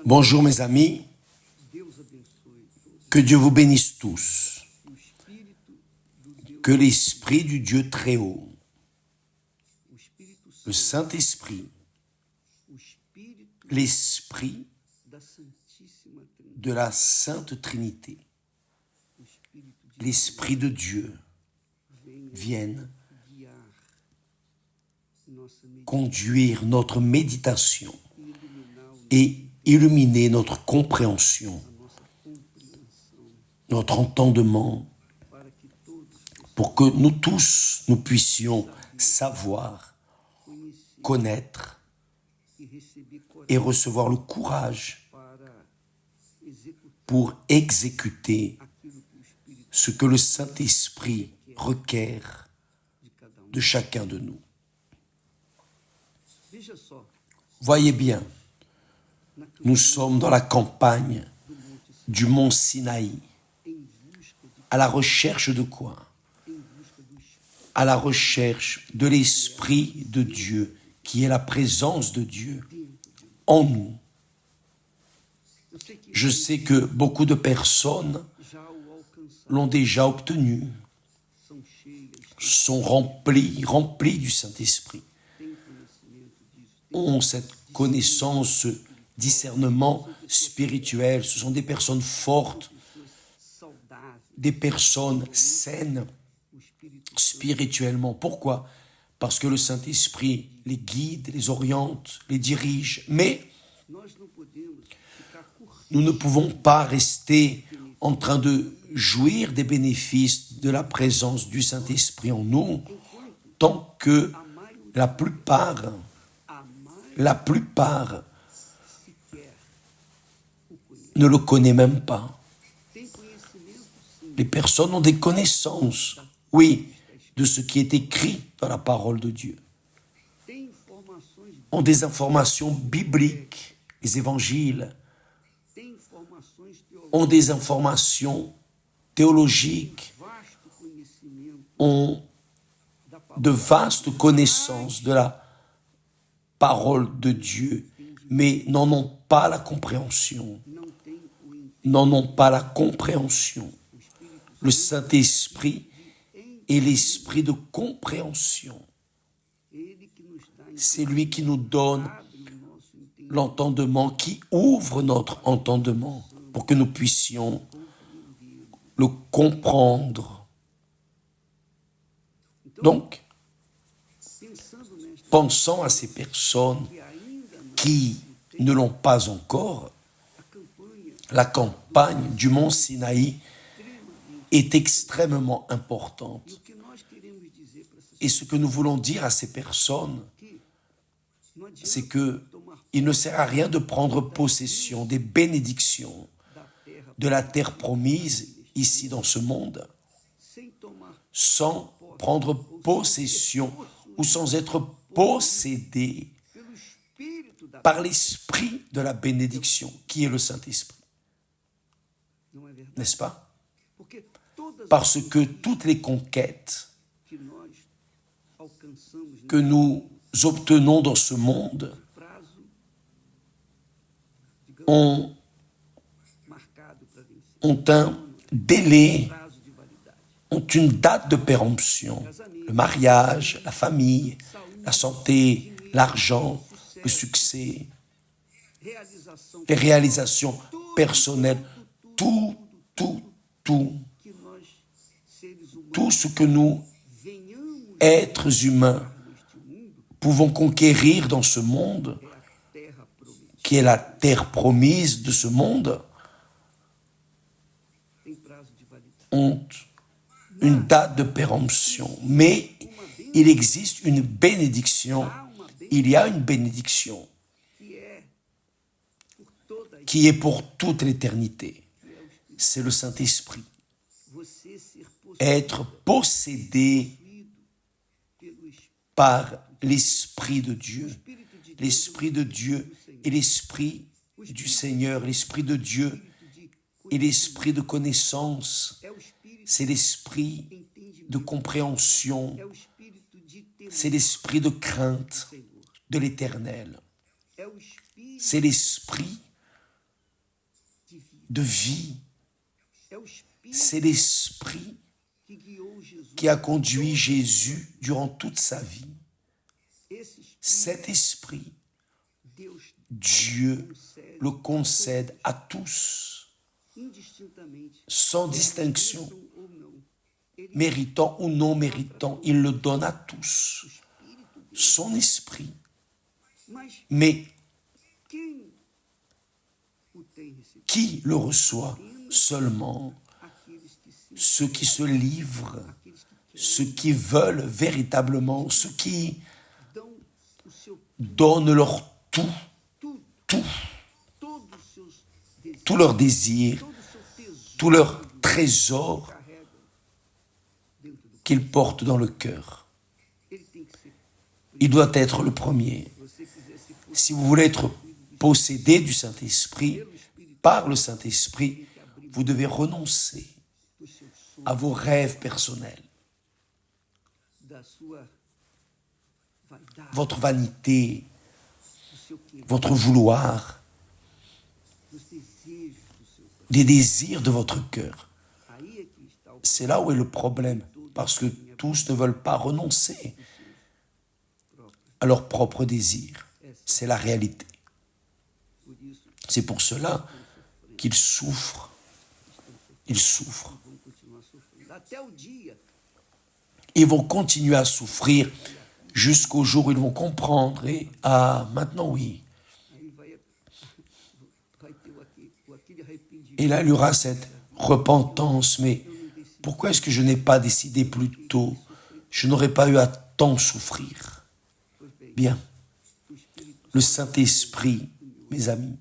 Bonjour mes amis, que Dieu vous bénisse tous, que l'Esprit du Dieu très haut, le Saint-Esprit, l'Esprit de la Sainte Trinité, l'Esprit de Dieu vienne conduire notre méditation et illuminer notre compréhension, notre entendement, pour que nous tous, nous puissions savoir, connaître et recevoir le courage pour exécuter ce que le Saint-Esprit requiert de chacun de nous. Voyez bien, nous sommes dans la campagne du mont Sinaï. À la recherche de quoi? À la recherche de l'Esprit de Dieu, qui est la présence de Dieu en nous. Je sais que beaucoup de personnes l'ont déjà obtenu, sont remplis du Saint-Esprit, ont cette connaissance, ce discernement spirituel. Ce sont des personnes fortes, des personnes saines spirituellement. Pourquoi? Parce que le Saint-Esprit les guide, les oriente, les dirige. Mais nous ne pouvons pas rester en train de jouir des bénéfices de la présence du Saint-Esprit en nous tant que la plupart ne le connaissent même pas. Les personnes ont des connaissances, oui, de ce qui est écrit dans la parole de Dieu. Ont des informations bibliques, les évangiles, ont des informations théologiques, ont de vastes connaissances de la parole de Dieu, mais n'en ont pas la compréhension. Le Saint-Esprit est l'esprit de compréhension. C'est lui qui nous donne l'entendement, qui ouvre notre entendement pour que nous puissions le comprendre. Donc, pensons à ces personnes qui ne l'ont pas encore. La campagne du mont Sinaï est extrêmement importante. Et ce que nous voulons dire à ces personnes, c'est qu'il ne sert à rien de prendre possession des bénédictions de la terre promise ici dans ce monde sans prendre possession ou sans être possédé par l'esprit de la bénédiction qui est le Saint-Esprit. N'est-ce pas? Parce que toutes les conquêtes que nous obtenons dans ce monde ont un délai, ont une date de péremption. Le mariage, la famille, la santé, l'argent, le succès, les réalisations personnelles, tout ce que nous, êtres humains, pouvons conquérir dans ce monde, qui est la terre promise de ce monde, ont une date de péremption. Mais il existe une bénédiction, il y a une bénédiction qui est pour toute l'éternité. C'est le Saint-Esprit. Être possédé par l'Esprit de Dieu. L'Esprit de Dieu est l'Esprit du Seigneur. L'Esprit de Dieu est l'Esprit de connaissance. C'est l'Esprit de compréhension. C'est l'Esprit de crainte de l'Éternel. C'est l'esprit de vie. C'est l'esprit qui a conduit Jésus durant toute sa vie. Cet esprit, Dieu le concède à tous, sans distinction, méritant ou non méritant, il le donne à tous, son esprit. Mais qui le reçoit? Seulement ceux qui se livrent, ceux qui veulent véritablement, ceux qui donnent leur tout leur désir, tout leur trésor qu'ils portent dans le cœur. Il doit être le premier. Si vous voulez être possédé du Saint-Esprit, par le Saint-Esprit, vous devez renoncer à vos rêves personnels, votre vanité, votre vouloir, les désirs de votre cœur. C'est là où est le problème, parce que tous ne veulent pas renoncer à leurs propres désirs. C'est la réalité. C'est pour cela qu'ils souffrent. Ils souffrent. Ils vont continuer à souffrir jusqu'au jour où ils vont comprendre et maintenant oui. Et là, il y aura cette repentance. Mais pourquoi est-ce que je n'ai pas décidé plus tôt? Je n'aurais pas eu à tant souffrir. Bien. Le Saint-Esprit, mes amis,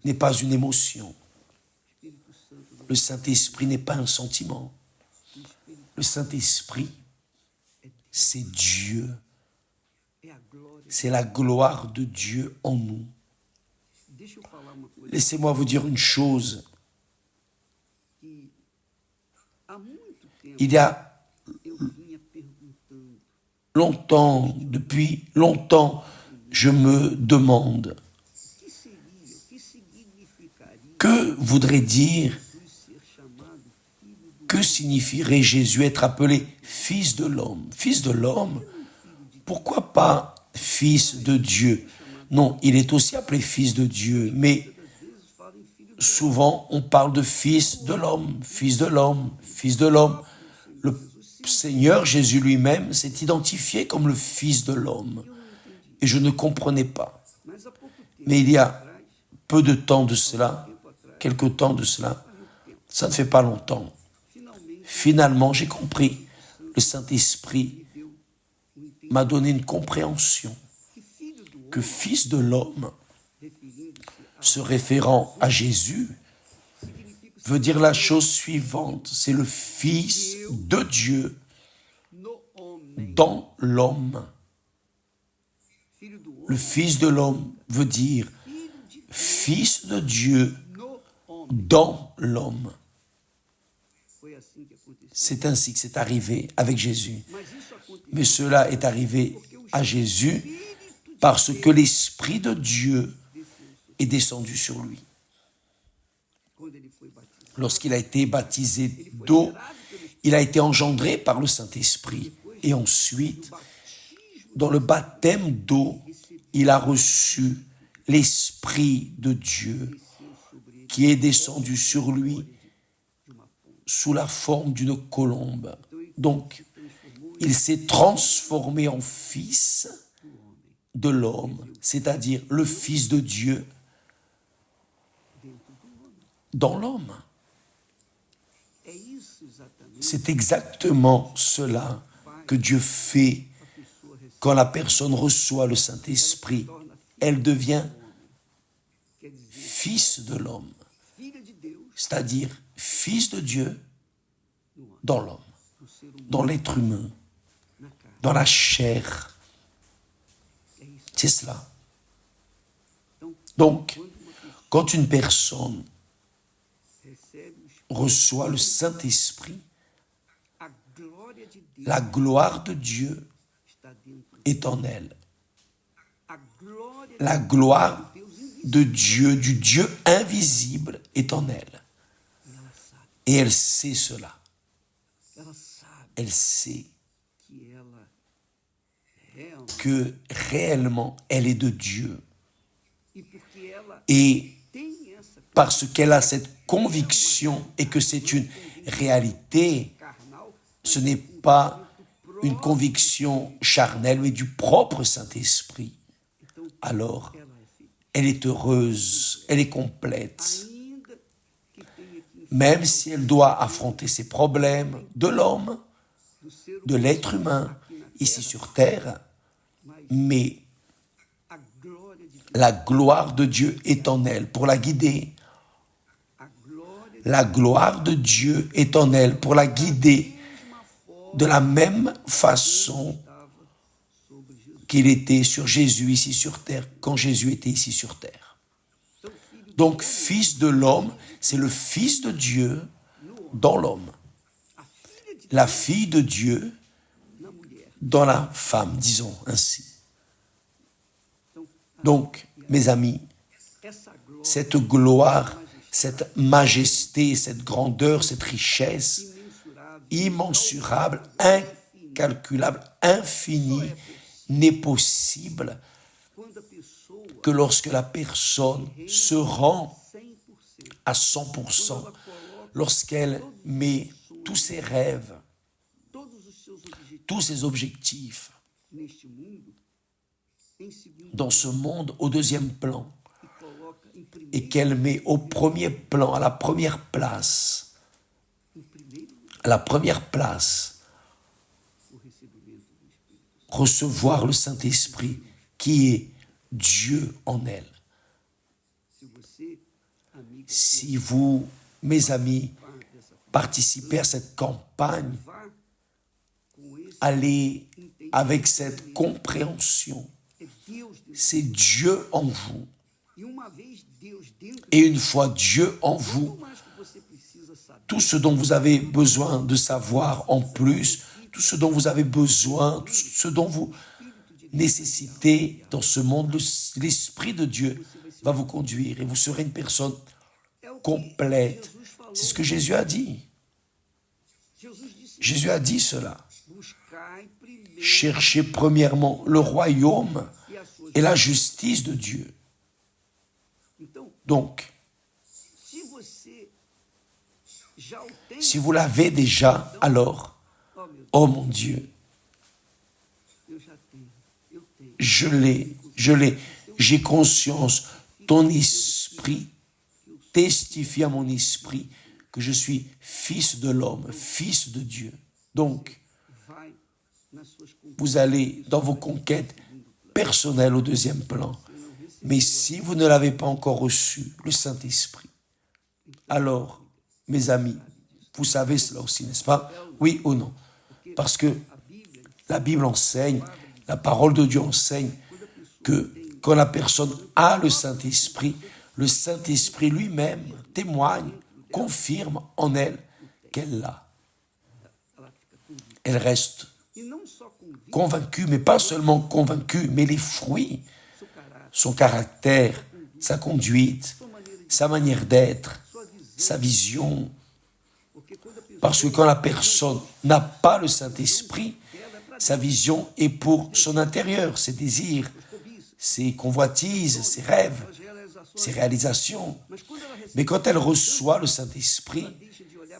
n'est pas une émotion. Le Saint-Esprit n'est pas un sentiment. Le Saint-Esprit, c'est Dieu. C'est la gloire de Dieu en nous. Laissez-moi vous dire une chose. Il y a longtemps, depuis longtemps, je me demande que voudrait dire, que signifierait Jésus être appelé fils de l'homme? Fils de l'homme, pourquoi pas fils de Dieu? Non, il est aussi appelé fils de Dieu, mais souvent on parle de fils de l'homme, fils de l'homme, fils de l'homme. Le Seigneur Jésus lui-même s'est identifié comme le fils de l'homme. Et je ne comprenais pas. Mais il y a peu de temps de cela, quelque temps de cela, ça ne fait pas longtemps. Finalement, j'ai compris. Le Saint-Esprit m'a donné une compréhension que fils de l'homme, se référant à Jésus, veut dire la chose suivante. C'est le Fils de Dieu dans l'homme. Le Fils de l'homme veut dire Fils de Dieu dans l'homme. C'est ainsi que c'est arrivé avec Jésus. Mais cela est arrivé à Jésus parce que l'Esprit de Dieu est descendu sur lui. Lorsqu'il a été baptisé d'eau, il a été engendré par le Saint-Esprit. Et ensuite, dans le baptême d'eau, il a reçu l'Esprit de Dieu qui est descendu sur lui sous la forme d'une colombe. Donc, il s'est transformé en fils de l'homme, c'est-à-dire le Fils de Dieu dans l'homme. C'est exactement cela que Dieu fait quand la personne reçoit le Saint-Esprit. Elle devient fils de l'homme, c'est-à-dire fils de Dieu dans l'homme, dans l'être humain, dans la chair. C'est cela. Donc, quand une personne reçoit le Saint-Esprit, la gloire de Dieu est en elle. la gloire de Dieu, du Dieu invisible, est en elle. Et elle sait cela. Elle sait que réellement, elle est de Dieu. Et parce qu'elle a cette conviction et que c'est une réalité, ce n'est pas une conviction charnelle, mais du propre Saint-Esprit. Alors, elle est heureuse, elle est complète. Même si elle doit affronter ces problèmes de l'homme, de l'être humain, ici sur terre, mais la gloire de Dieu est en elle pour la guider. La gloire de Dieu est en elle pour la guider de la même façon qu'il était sur Jésus ici sur terre, quand Jésus était ici sur terre. Donc, fils de l'homme, c'est le Fils de Dieu dans l'homme. La fille de Dieu dans la femme, disons ainsi. Donc, mes amis, cette gloire, cette majesté, cette grandeur, cette richesse immensurable, incalculable, infinie, n'est possible que lorsque la personne se rend à 100%, lorsqu'elle met tous ses rêves, tous ses objectifs dans ce monde au deuxième plan et qu'elle met au premier plan, à la première place, recevoir le Saint-Esprit qui est Dieu en elle. Si vous, mes amis, participez à cette campagne, allez avec cette compréhension. C'est Dieu en vous. Et une fois Dieu en vous, tout ce dont vous avez besoin de savoir en plus, tout ce dont vous avez besoin, tout ce dont vous nécessitez dans ce monde, l'Esprit de Dieu va vous conduire et vous serez une personne complète. C'est ce que Jésus a dit. Jésus a dit cela. Cherchez premièrement le royaume et la justice de Dieu. Donc, si vous l'avez déjà, alors, oh mon Dieu, je l'ai, j'ai conscience, ton esprit testifie à mon esprit que je suis fils de l'homme, fils de Dieu. Donc, vous allez dans vos conquêtes personnelles au deuxième plan. Mais si vous ne l'avez pas encore reçu, le Saint-Esprit, alors, mes amis, vous savez cela aussi, n'est-ce pas? Oui ou non? Parce que la Bible enseigne, la parole de Dieu enseigne que quand la personne a le Saint-Esprit lui-même témoigne, confirme en elle qu'elle l'a. Elle reste convaincue, mais pas seulement convaincue, mais les fruits, son caractère, sa conduite, sa manière d'être, sa vision. Parce que quand la personne n'a pas le Saint-Esprit, sa vision est pour son intérieur, ses désirs, ses convoitises, ses rêves, ses réalisations. Mais quand elle reçoit le Saint-Esprit,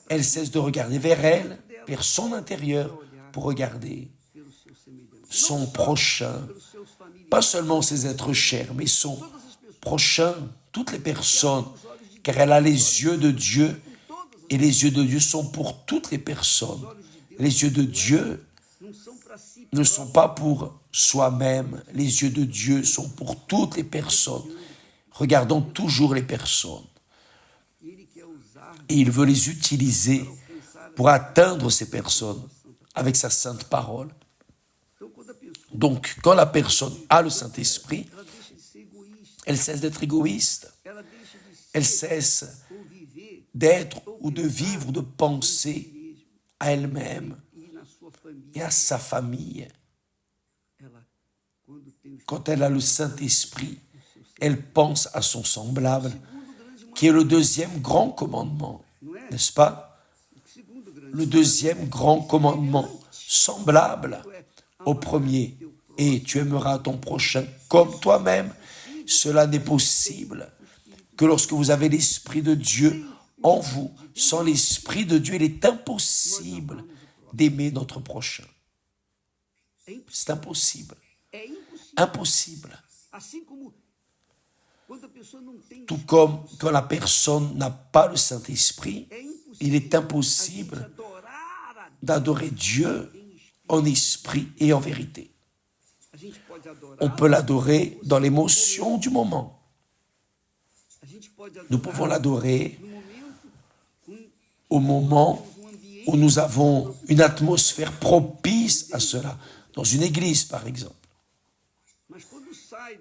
elle cesse de regarder vers elle, vers son intérieur, pour regarder son prochain, pas seulement ses êtres chers, mais son prochain, toutes les personnes, car elle a les yeux de Dieu, et les yeux de Dieu sont pour toutes les personnes. Les yeux de Dieu ne sont pas pour soi-même, les yeux de Dieu sont pour toutes les personnes. Regardons toujours les personnes. Et il veut les utiliser pour atteindre ces personnes avec sa sainte parole. Donc, quand la personne a le Saint-Esprit, elle cesse d'être égoïste. Elle cesse d'être ou de vivre, de penser à elle-même et à sa famille. quand elle a le Saint-Esprit, elle pense à son semblable, qui est le deuxième grand commandement, n'est-ce pas? Le deuxième grand commandement, semblable au premier. Et tu aimeras ton prochain comme toi-même. Cela n'est possible que lorsque vous avez l'Esprit de Dieu en vous. Sans l'Esprit de Dieu, il est impossible d'aimer notre prochain. C'est impossible. Impossible. Tout comme quand la personne n'a pas le Saint-Esprit, il est impossible d'adorer Dieu en esprit et en vérité. On peut l'adorer dans l'émotion du moment. Nous pouvons l'adorer au moment où nous avons une atmosphère propice à cela, dans une église par exemple.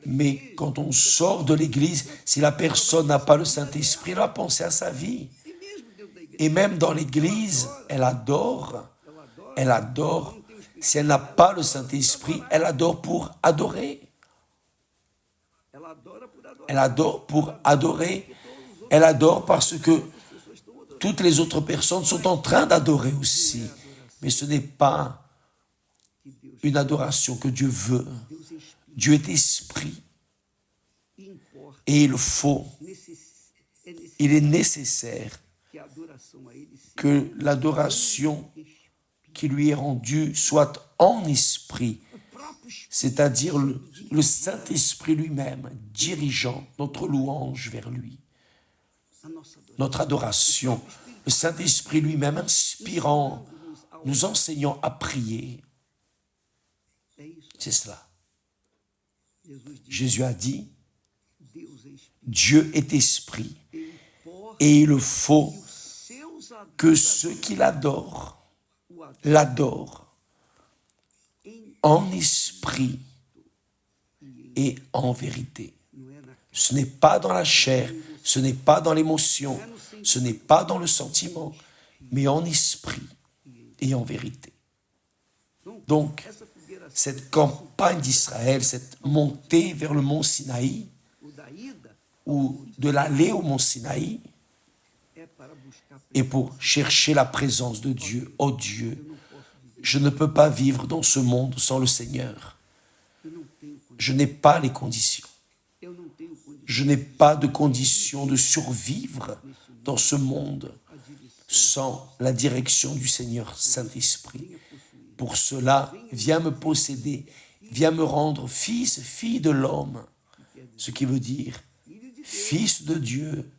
Mais quand on sort de l'église, si la personne n'a pas le Saint-Esprit, elle va penser à sa vie. Et même dans l'église, elle adore. Si elle n'a pas le Saint-Esprit, elle adore pour adorer. Elle adore pour adorer. Elle adore parce que toutes les autres personnes sont en train d'adorer aussi. Mais ce n'est pas une adoration que Dieu veut. Dieu est esprit. Et il est nécessaire que l'adoration qui lui est rendue soit en esprit, c'est-à-dire le Saint-Esprit lui-même dirigeant notre louange vers lui. Notre adoration, le Saint-Esprit lui-même inspirant, nous enseignant à prier. C'est cela. Jésus a dit, Dieu est esprit et il faut que ceux qui l'adorent en esprit et en vérité. Ce n'est pas dans la chair, ce n'est pas dans l'émotion, ce n'est pas dans le sentiment, mais en esprit et en vérité. Donc, cette campagne d'Israël, cette montée vers le mont Sinaï, ou de l'aller au mont Sinaï, et pour chercher la présence de Dieu. Oh Dieu, je ne peux pas vivre dans ce monde sans le Seigneur. Je n'ai pas les conditions. Je n'ai pas de conditions de survivre dans ce monde sans la direction du Seigneur Saint-Esprit. Pour cela, viens me posséder, viens me rendre fils, fille de l'homme, ce qui veut dire fils de Dieu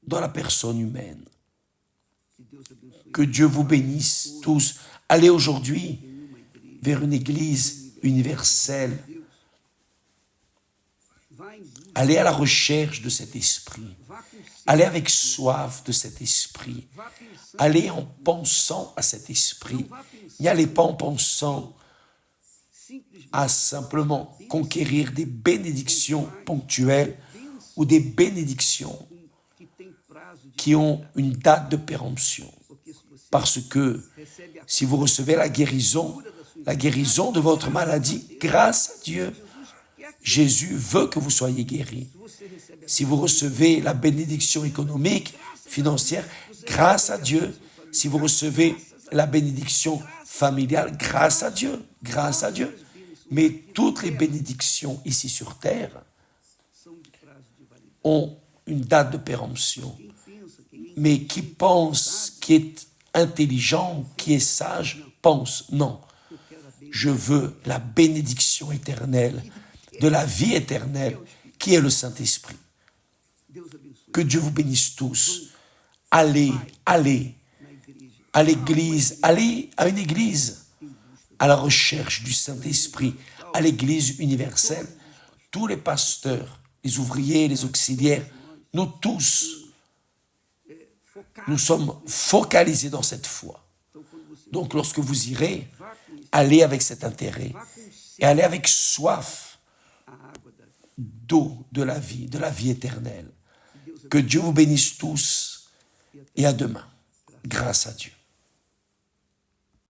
dans la personne humaine. Que Dieu vous bénisse tous. Allez aujourd'hui vers une église universelle. Allez à la recherche de cet esprit. Allez avec soif de cet esprit. Allez en pensant à cet esprit. N'y allez pas en pensant à simplement conquérir des bénédictions ponctuelles ou des bénédictions qui ont une date de péremption. Parce que si vous recevez la guérison de votre maladie, grâce à Dieu, Jésus veut que vous soyez guéris. Si vous recevez la bénédiction économique, financière, grâce à Dieu. Si vous recevez la bénédiction familiale, grâce à Dieu. Mais toutes les bénédictions ici sur terre ont une date de péremption. Mais qui pense, qui est intelligent, qui est sage, pense, non, je veux la bénédiction éternelle, de la vie éternelle, qui est le Saint-Esprit. Que Dieu vous bénisse tous. Allez à l'église, allez à une église, à la recherche du Saint-Esprit, à l'église universelle. Tous les pasteurs, les ouvriers, les auxiliaires, nous tous, nous sommes focalisés dans cette foi. Donc, lorsque vous irez, allez avec cet intérêt et allez avec soif d'eau de la vie éternelle. Que Dieu vous bénisse tous et à demain. Grâce à Dieu.